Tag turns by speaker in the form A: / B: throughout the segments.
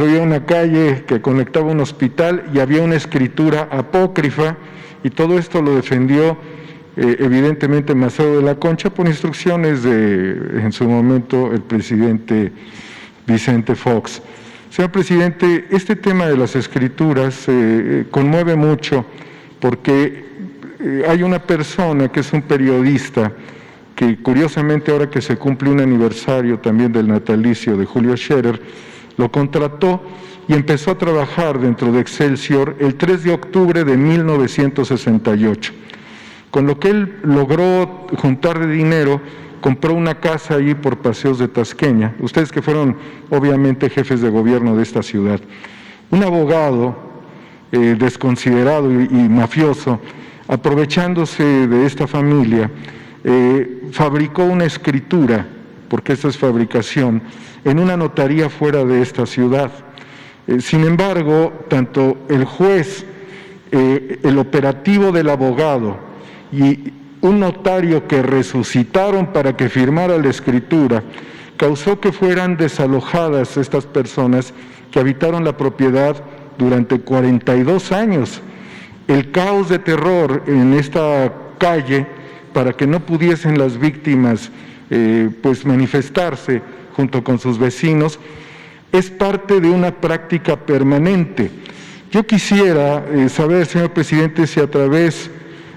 A: Había una calle que conectaba un hospital y había una escritura apócrifa, y todo esto lo defendió evidentemente Macedo de la Concha por instrucciones de, en su momento, el presidente Vicente Fox. Señor presidente, este tema de las escrituras conmueve mucho porque hay una persona que es un periodista que, curiosamente, ahora que se cumple un aniversario también del natalicio de Julio Scherer, lo contrató y empezó a trabajar dentro de Excelsior el 3 de octubre de 1968. Con lo que él logró juntar de dinero, compró una casa ahí por Paseos de Tasqueña, ustedes que fueron obviamente jefes de gobierno de esta ciudad. Un abogado desconsiderado y mafioso, aprovechándose de esta familia, fabricó una escritura, porque esta es fabricación, en una notaría fuera de esta ciudad. Sin embargo, tanto el juez, el operativo del abogado y un notario que resucitaron para que firmara la escritura, causó que fueran desalojadas estas personas que habitaron la propiedad durante 42 años. El caos de terror en esta calle, para que no pudiesen las víctimas pues manifestarse junto con sus vecinos, es parte de una práctica permanente. Yo quisiera saber, señor presidente, si a través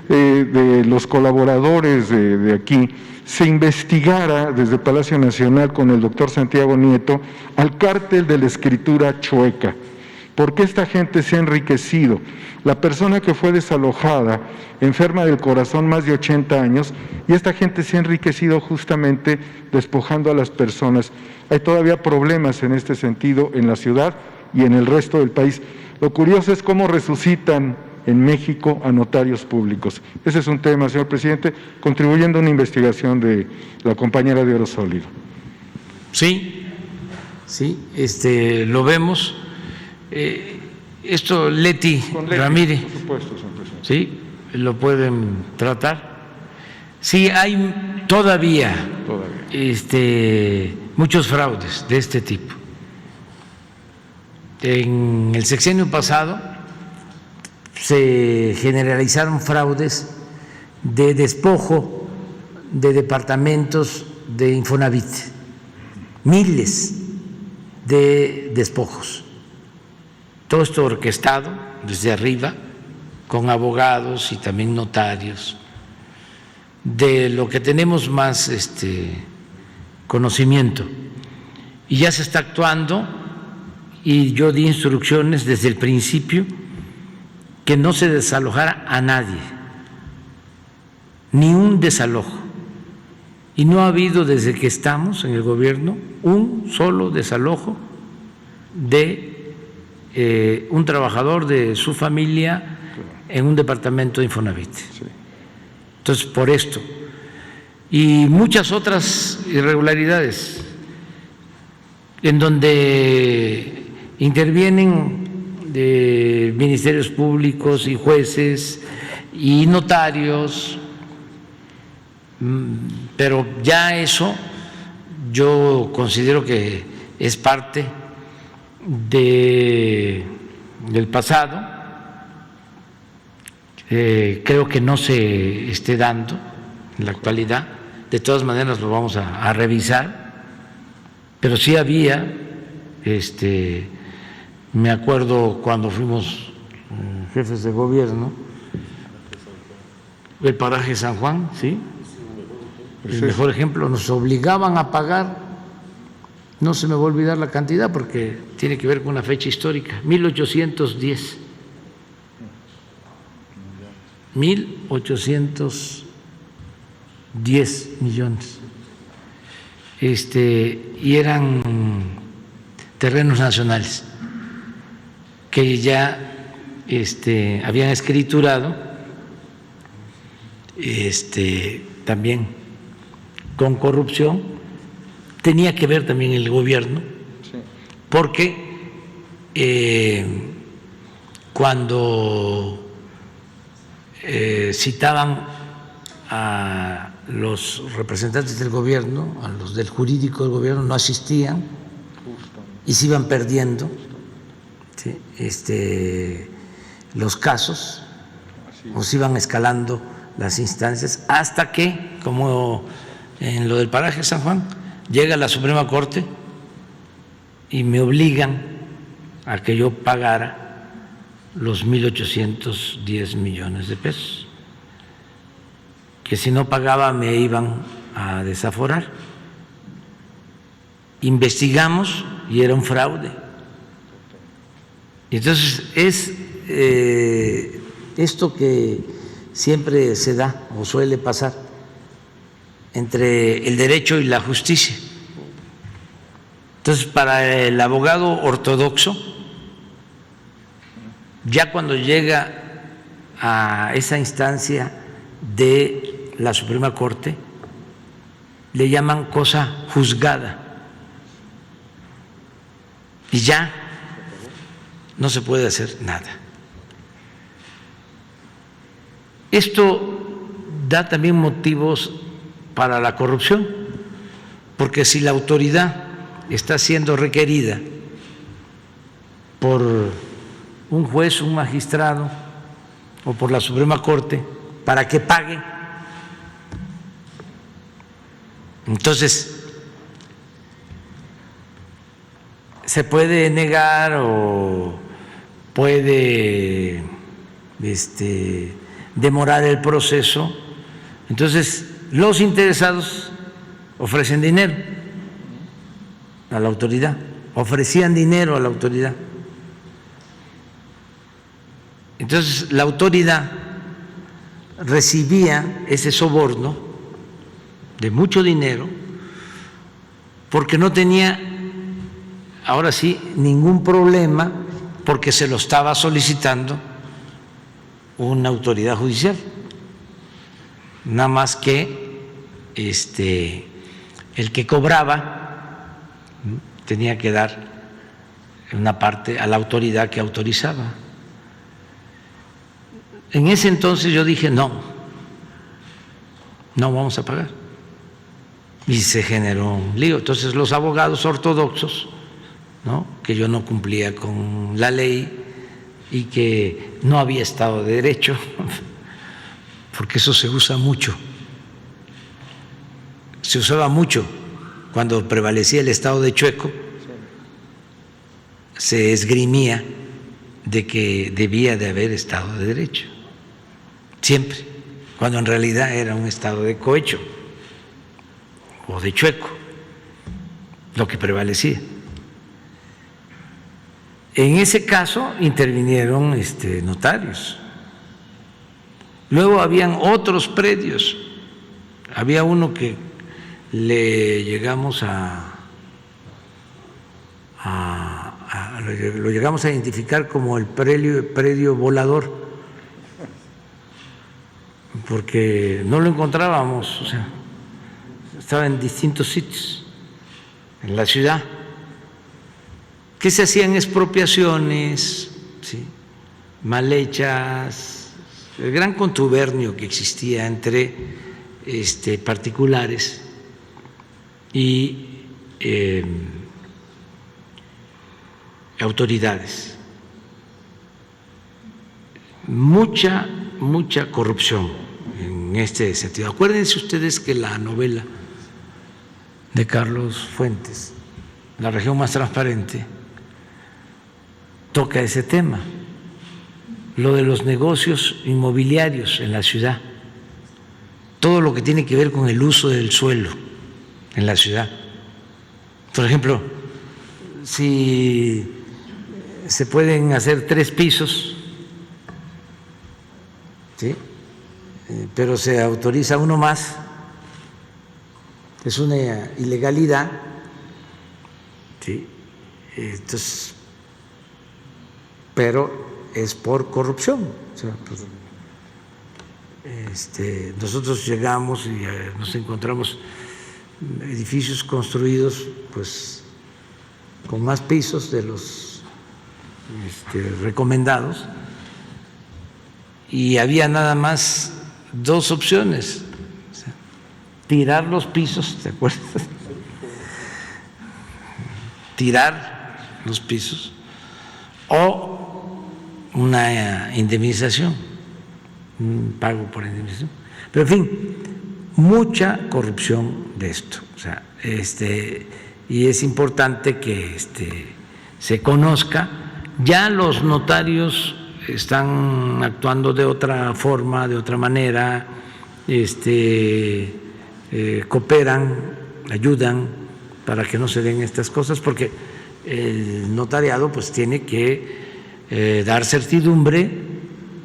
A: de los colaboradores de aquí se investigara desde Palacio Nacional con el doctor Santiago Nieto al cártel de la escritura chueca. ¿Por qué esta gente se ha enriquecido? La persona que fue desalojada, enferma del corazón, más de 80 años, y esta gente se ha enriquecido justamente despojando a las personas. Hay todavía problemas en este sentido en la ciudad y en el resto del país. Lo curioso es cómo resucitan en México a notarios públicos. Ese es un tema, señor presidente, contribuyendo a una investigación de la compañera de Oro Sólido.
B: Sí, lo vemos. Esto Leti Ramírez,
A: por supuesto, señor presidente.
B: Sí, lo pueden tratar. Sí, hay todavía. Muchos fraudes de este tipo. En el sexenio pasado se generalizaron fraudes de despojo de departamentos de Infonavit, miles de despojos. Todo esto orquestado desde arriba, con abogados y también notarios. De lo que tenemos más conocimiento. Y ya se está actuando, y yo di instrucciones desde el principio que no se desalojara a nadie, ni un desalojo. Y no ha habido, desde que estamos en el gobierno, un solo desalojo de un trabajador de su familia en un departamento de Infonavit. Entonces, por esto y muchas otras irregularidades en donde intervienen de ministerios públicos y jueces y notarios, pero ya eso yo considero que es parte del pasado. Creo que no se esté dando en la actualidad. De todas maneras lo vamos a revisar, pero sí había, me acuerdo cuando fuimos jefes de gobierno, el paraje San Juan, ¿sí? El mejor ejemplo, nos obligaban a pagar, no se me va a olvidar la cantidad porque tiene que ver con una fecha histórica, 1810. 1.810 millones. Y eran terrenos nacionales que ya habían escriturado, también con corrupción. Tenía que ver también el gobierno, porque cuando citaban a los representantes del gobierno, a los del jurídico del gobierno, no asistían y se iban perdiendo ¿sí? Los casos, o se iban escalando las instancias, hasta que, como en lo del paraje San Juan, llega la Suprema Corte y me obligan a que yo pagara los 1.810 millones de pesos, que si no pagaba me iban a desaforar. Investigamos y era un fraude. Entonces es esto que siempre se da o suele pasar entre el derecho y la justicia. Entonces, para el abogado ortodoxo, ya cuando llega a esa instancia de la Suprema Corte, le llaman cosa juzgada y ya no se puede hacer nada. Esto da también motivos para la corrupción, porque si la autoridad está siendo requerida por un juez, un magistrado o por la Suprema Corte para que pague, entonces se puede negar o puede demorar el proceso. Entonces los interesados ofrecen dinero a la autoridad, ofrecían dinero a la autoridad. Entonces la autoridad recibía ese soborno de mucho dinero porque no tenía, ahora sí, ningún problema, porque se lo estaba solicitando una autoridad judicial. Nada más que el que cobraba tenía que dar una parte a la autoridad que autorizaba. En ese entonces yo dije no vamos a pagar. Y se generó un lío. Entonces los abogados ortodoxos, ¿no?, que yo no cumplía con la ley y que no había Estado de Derecho, porque eso se usa mucho, se usaba mucho cuando prevalecía el Estado de Chueco, se esgrimía de que debía de haber Estado de Derecho, siempre, cuando en realidad era un Estado de cohecho o de Chueco, lo que prevalecía. En ese caso intervinieron notarios. Luego habían otros predios. Había uno que le llegamos lo llegamos a identificar como el predio volador, porque no lo encontrábamos, o sea, estaba en distintos sitios en la ciudad, que se hacían expropiaciones, ¿sí?, mal hechas, el gran contubernio que existía entre particulares y autoridades. Mucha corrupción en este sentido. Acuérdense ustedes que la novela de Carlos Fuentes, La región más transparente, toca ese tema, lo de los negocios inmobiliarios en la ciudad, todo lo que tiene que ver con el uso del suelo en la ciudad. Por ejemplo, si se pueden hacer 3 pisos, ¿sí?, pero se autoriza uno más, es una ilegalidad, ¿sí? Entonces, pero es por corrupción. O sea, pues, nosotros llegamos y nos encontramos edificios construidos pues con más pisos de los recomendados, y había nada más 2 opciones: o sea, tirar los pisos, ¿te acuerdas? Tirar los pisos, o una indemnización, un pago por indemnización. Pero en fin, mucha corrupción de esto, o sea, y es importante que se conozca. Ya los notarios están actuando de otra forma, de otra manera, cooperan, ayudan para que no se den estas cosas, porque el notariado pues tiene que dar certidumbre,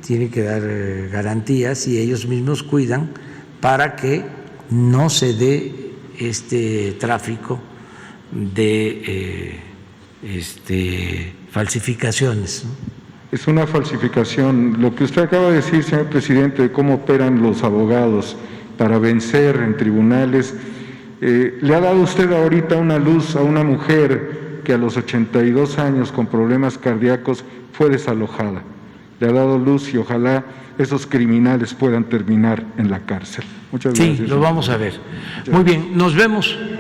B: tiene que dar garantías, y ellos mismos cuidan para que no se dé este tráfico de falsificaciones, ¿no?
A: Es una falsificación. Lo que usted acaba de decir, señor presidente, de cómo operan los abogados para vencer en tribunales, le ha dado usted ahorita una luz a una mujer que a los 82 años con problemas cardíacos fue desalojada. Le ha dado luz, y ojalá esos criminales puedan terminar en la cárcel. Muchas gracias.
B: Sí, lo vamos a ver. Muy bien, nos vemos.